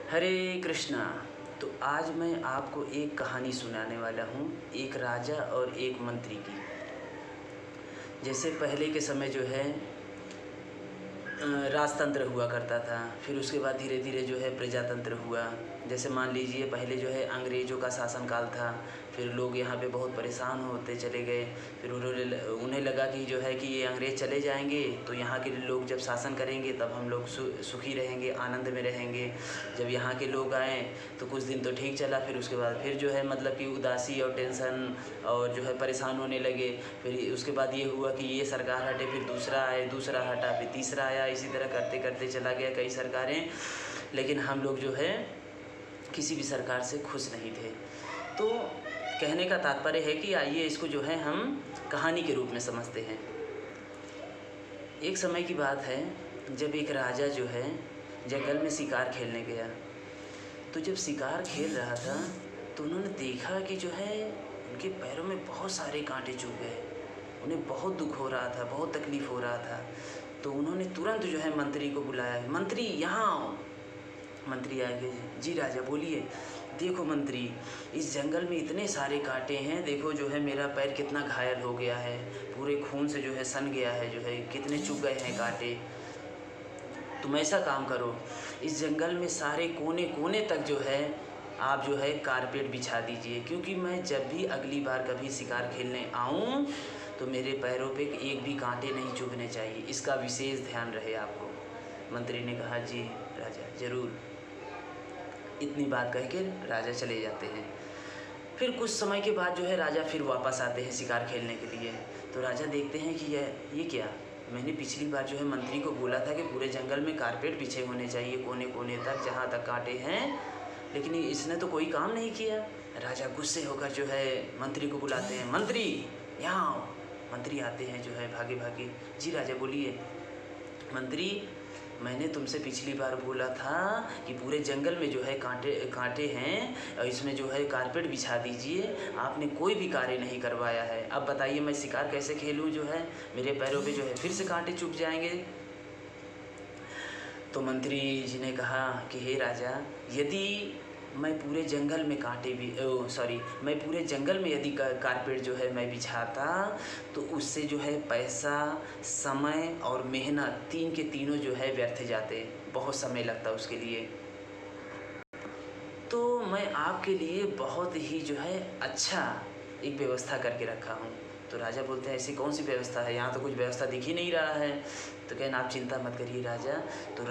हरे कृष्णा। तो आज मैं आपको एक कहानी सुनाने वाला हूँ, एक राजा और एक मंत्री की। जैसे पहले के समय जो है राजतंत्र हुआ करता था, फिर उसके बाद धीरे धीरे जो है प्रजातंत्र हुआ। जैसे मान लीजिए पहले जो है अंग्रेज़ों का शासनकाल था, फिर लोग यहाँ पे बहुत परेशान होते चले गए। फिर उन्हें लगा कि जो है कि ये अंग्रेज़ चले जाएंगे तो यहाँ के लोग जब शासन करेंगे तब हम लोग सुखी रहेंगे, आनंद में रहेंगे। जब यहाँ के लोग आए तो कुछ दिन तो ठीक चला, फिर उसके बाद फिर जो है मतलब कि उदासी और टेंशन और जो है परेशान होने लगे। फिर उसके बाद ये हुआ कि ये सरकार हटे, फिर दूसरा आए, दूसरा हटा, फिर तीसरा आया। इसी तरह करते करते चला गया कई सरकारें, लेकिन हम लोग जो है किसी भी सरकार से खुश नहीं थे। तो कहने का तात्पर्य है कि आइए इसको जो है हम कहानी के रूप में समझते हैं। एक समय की बात है जब एक राजा जो है जंगल में शिकार खेलने गया। तो जब शिकार खेल रहा था तो उन्होंने देखा कि जो है उनके पैरों में बहुत सारे कांटे चुभ गए। उन्हें बहुत दुख हो रहा था, बहुत तकलीफ़ हो रहा था। तो उन्होंने तुरंत जो है मंत्री को बुलाया, मंत्री यहाँ आओ। मंत्री आ गए, जी राजा बोलिए। देखो मंत्री, इस जंगल में इतने सारे कांटे हैं, देखो जो है मेरा पैर कितना घायल हो गया है, पूरे खून से जो है सन गया है, जो है कितने चुभ गए हैं कांटे। तुम ऐसा काम करो, इस जंगल में सारे कोने कोने तक जो है आप जो है कारपेट बिछा दीजिए, क्योंकि मैं जब भी अगली बार कभी शिकार खेलने आऊँ तो मेरे पैरों पे एक भी कांटे नहीं चुभने चाहिए, इसका विशेष ध्यान रहे आपको। मंत्री ने कहा जी राजा ज़रूर। इतनी बात कह के राजा चले जाते हैं। फिर कुछ समय के बाद जो है राजा फिर वापस आते हैं शिकार खेलने के लिए। तो राजा देखते हैं कि ये क्या, मैंने पिछली बार जो है मंत्री को बोला था कि पूरे जंगल में कारपेट बिछे होने चाहिए कोने कोने तक, जहाँ तक कांटे हैं, लेकिन इसने तो कोई काम नहीं किया। राजा गुस्से होकर जो है मंत्री को बुलाते हैं, मंत्री यहाँ आओ। मंत्री आते हैं जो है भागे भागे, जी राजा बोलिए। मंत्री, मैंने तुमसे पिछली बार बोला था कि पूरे जंगल में जो है कांटे हैं और इसमें जो है कारपेट बिछा दीजिए, आपने कोई भी कार्य नहीं करवाया है। अब बताइए मैं शिकार कैसे खेलूं, जो है मेरे पैरों पे जो है फिर से कांटे चुभ जाएंगे। तो मंत्री जी ने कहा कि हे राजा, यदि मैं पूरे जंगल में मैं पूरे जंगल में यदि कारपेट जो है मैं बिछाता तो उससे जो है पैसा, समय और मेहनत तीन के तीनों जो है व्यर्थ जाते, बहुत समय लगता उसके लिए। तो मैं आपके लिए बहुत ही जो है अच्छा एक व्यवस्था करके रखा हूँ। तो राजा बोलते हैं ऐसी कौन सी व्यवस्था है, यहाँ तो कुछ व्यवस्था दिख ही नहीं रहा है। तो कहना आप चिंता मत करिए राजा। तो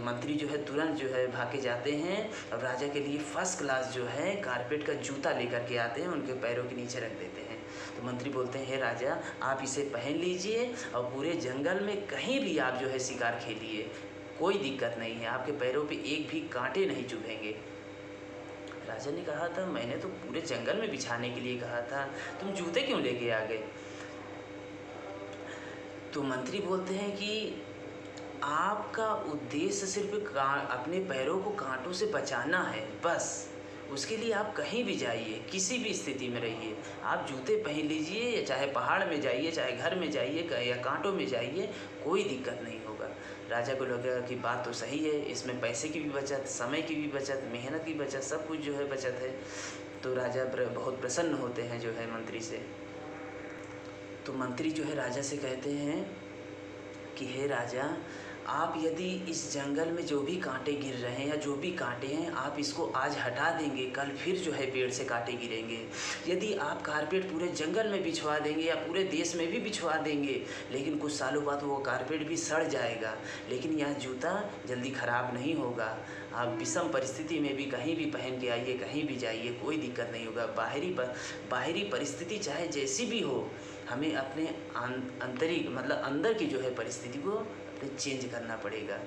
मंत्री जो है तुरंत जो है भागे जाते हैं और राजा के लिए फर्स्ट क्लास जो है कारपेट का जूता लेकर के आते हैं, उनके पैरों के नीचे रख देते हैं। तो मंत्री बोलते हैं हे राजा, आप इसे पहन लीजिए और पूरे जंगल में कहीं भी आप जो है शिकार खेलिए, कोई दिक्कत नहीं है, आपके पैरों पर एक भी कांटे नहीं चुभेंगे। राजा ने कहा था मैंने तो पूरे जंगल में बिछाने के लिए कहा था, तुम जूते क्यों लेके आ गए। तो मंत्री बोलते हैं कि आपका उद्देश्य सिर्फ अपने पैरों को कांटों से बचाना है, बस उसके लिए आप कहीं भी जाइए, किसी भी स्थिति में रहिए, आप जूते पहन लीजिए, चाहे पहाड़ में जाइए, चाहे घर में जाइए या कांटों में जाइए, कोई दिक्कत नहीं होगा। राजा को लगा कि बात तो सही है, इसमें पैसे की भी बचत, समय की भी बचत, मेहनत की बचत, सब कुछ जो है बचत है। तो राजा बहुत प्रसन्न होते हैं जो है मंत्री से। तो मंत्री जो है राजा से कहते हैं कि हे राजा, आप यदि इस जंगल में जो भी कांटे गिर रहे हैं या जो भी कांटे हैं, आप इसको आज हटा देंगे, कल फिर जो है पेड़ से कांटे गिरेंगे। यदि आप कारपेट पूरे जंगल में बिछवा देंगे या पूरे देश में भी बिछवा देंगे, लेकिन कुछ सालों बाद वो कारपेट भी सड़ जाएगा, लेकिन यह जूता जल्दी ख़राब नहीं होगा। आप विषम परिस्थिति में भी कहीं भी पहन के आइए, कहीं भी जाइए, कोई दिक्कत नहीं होगा। बाहरी परिस्थिति चाहे जैसी भी हो, हमें अपने आंतरिक मतलब अंदर की जो है परिस्थिति को चेंज करना पड़ेगा।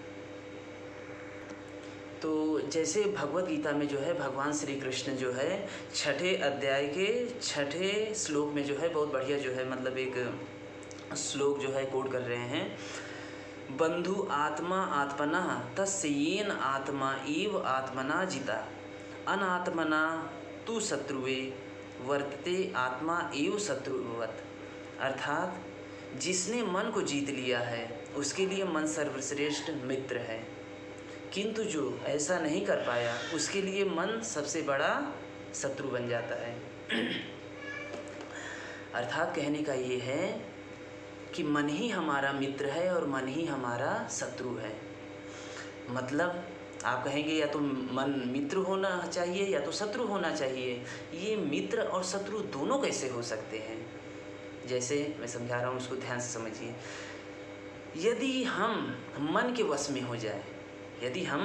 तो जैसे भगवत गीता में जो है भगवान श्री कृष्ण जो है 6ठे अध्याय के 6ठे श्लोक में जो है बहुत बढ़िया जो है मतलब एक श्लोक जो है कोट कर रहे हैं, बंधु आत्मा आत्मना तस्य येन आत्मा एव आत्मना जिता अनात्मना तु शत्रुवे वर्तते आत्मा एव शत्रुवत्। अर्थात जिसने मन को जीत लिया है उसके लिए मन सर्वश्रेष्ठ मित्र है, किंतु जो ऐसा नहीं कर पाया उसके लिए मन सबसे बड़ा शत्रु बन जाता है। अर्थात कहने का ये है कि मन ही हमारा मित्र है और मन ही हमारा शत्रु है। मतलब आप कहेंगे या तो मन मित्र होना चाहिए या तो शत्रु होना चाहिए। ये मित्र और शत्रु दोनों कैसे हो सकते हैं? जैसे मैं समझा रहा हूँ, उसको ध्यान से समझिए। यदि हम मन के वश में हो जाए, यदि हम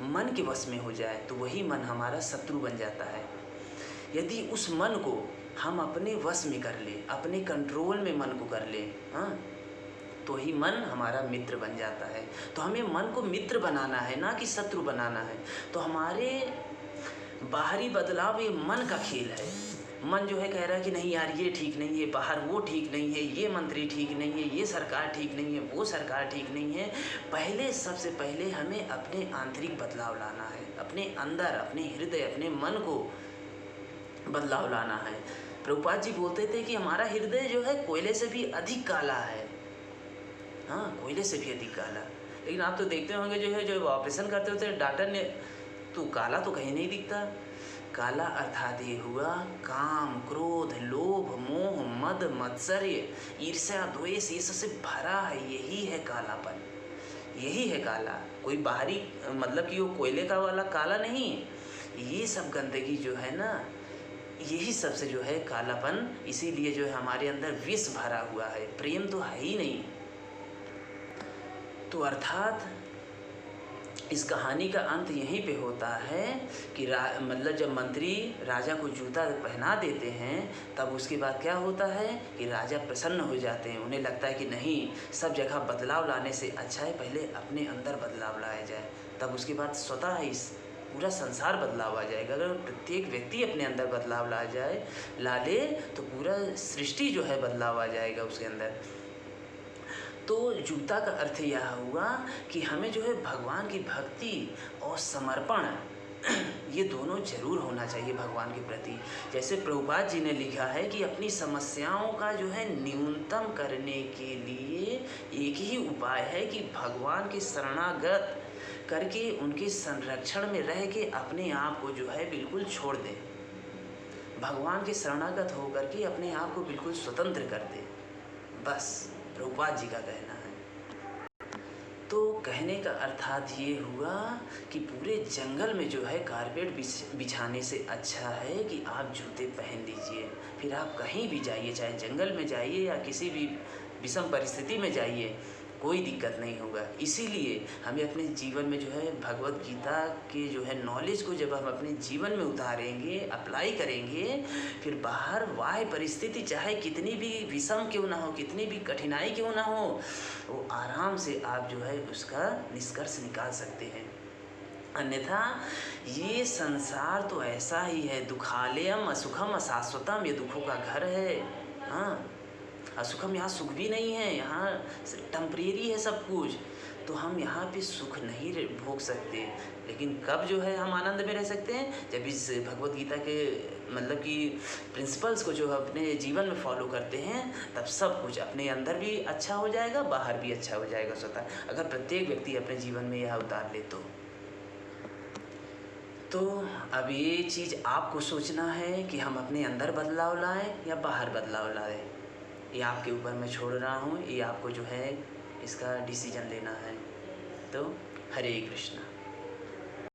मन के वश में हो जाए तो वही मन हमारा शत्रु बन जाता है। यदि उस मन को हम अपने वश में कर ले, अपने कंट्रोल में मन को कर ले, हाँ, तो ही मन हमारा मित्र बन जाता है। तो हमें मन को मित्र बनाना है, ना कि शत्रु बनाना है। तो हमारे बाहरी बदलाव ये मन का खेल है। मन जो है कह रहा है कि नहीं यार ये ठीक नहीं है, बाहर वो ठीक नहीं है, ये मंत्री ठीक नहीं है, ये सरकार ठीक नहीं है, वो सरकार ठीक नहीं है। पहले सबसे पहले हमें अपने आंतरिक बदलाव लाना है, अपने अंदर, अपने हृदय, अपने मन को बदलाव लाना है। प्रभुपाद जी बोलते थे कि हमारा हृदय जो है कोयले से भी अधिक काला है। हाँ, कोयले से भी अधिक काला। लेकिन आप तो देखते होंगे जो है, जो ऑपरेशन करते होते डॉक्टर ने, तो काला तो कहीं नहीं दिखता। काला अर्थात ये हुआ काम, क्रोध, लोभ, मोह, मद, मत्सर्य, ईर्ष्या, द्वेष, ये सबसे भरा है। यही है कालापन, यही है काला। कोई बाहरी मतलब कि वो कोयले का वाला काला नहीं, ये सब गंदगी जो है ना, यही सबसे जो है कालापन। इसीलिए जो है हमारे अंदर विष भरा हुआ है, प्रेम तो है ही नहीं। तो अर्थात इस कहानी का अंत यहीं पे होता है कि मतलब जब मंत्री राजा को जूता पहना देते हैं, तब उसके बाद क्या होता है कि राजा प्रसन्न हो जाते हैं। उन्हें लगता है कि नहीं, सब जगह बदलाव लाने से अच्छा है पहले अपने अंदर बदलाव लाया जाए, तब उसके बाद स्वतः ही पूरा संसार बदलाव आ जाएगा। अगर प्रत्येक व्यक्ति अपने अंदर बदलाव ला ले तो पूरा सृष्टि जो है बदलाव आ जाएगा उसके अंदर। तो जूता का अर्थ यह हुआ कि हमें जो है भगवान की भक्ति और समर्पण ये दोनों जरूर होना चाहिए भगवान के प्रति। जैसे प्रभुपाद जी ने लिखा है कि अपनी समस्याओं का जो है न्यूनतम करने के लिए एक ही उपाय है कि भगवान के शरणागत करके उनके संरक्षण में रह के अपने आप को जो है बिल्कुल छोड़ दें। भगवान के शरणागत होकर के अपने आप को बिल्कुल स्वतंत्र कर दें, बस प्रभुपाद जी का कहना है। तो कहने का अर्थात ये हुआ कि पूरे जंगल में जो है कारपेट बिछाने से अच्छा है कि आप जूते पहन लीजिए, फिर आप कहीं भी जाइए, चाहे जंगल में जाइए या किसी भी विषम परिस्थिति में जाइए, कोई दिक्कत नहीं होगा। इसीलिए हमें अपने जीवन में जो है भगवत गीता के जो है नॉलेज को जब हम अपने जीवन में उतारेंगे, अप्लाई करेंगे, फिर बाहर बाह्य परिस्थिति चाहे कितनी भी विषम क्यों ना हो, कितनी भी कठिनाई क्यों ना हो, वो आराम से आप जो है उसका निष्कर्ष निकाल सकते हैं। अन्यथा ये संसार तो ऐसा ही है, दुखालयम असुखम अशाश्वतम, ये दुखों का घर है। हाँ, असुखम, यहाँ सुख भी नहीं है, यहाँ टेम्परेरी है सब कुछ। तो हम यहाँ पे सुख नहीं भोग सकते। लेकिन कब जो है हम आनंद में रह सकते हैं? जब इस भगवत गीता के मतलब कि प्रिंसिपल्स को जो अपने जीवन में फॉलो करते हैं, तब सब कुछ अपने अंदर भी अच्छा हो जाएगा, बाहर भी अच्छा हो जाएगा स्वतः, अगर प्रत्येक व्यक्ति अपने जीवन में यह उतार ले तो अब ये चीज़ आपको सोचना है कि हम अपने अंदर बदलाव लाएं या बाहर बदलाव लाएं। ये आपके ऊपर मैं छोड़ रहा हूँ, ये आपको जो है इसका डिसीजन लेना है। तो हरे कृष्णा।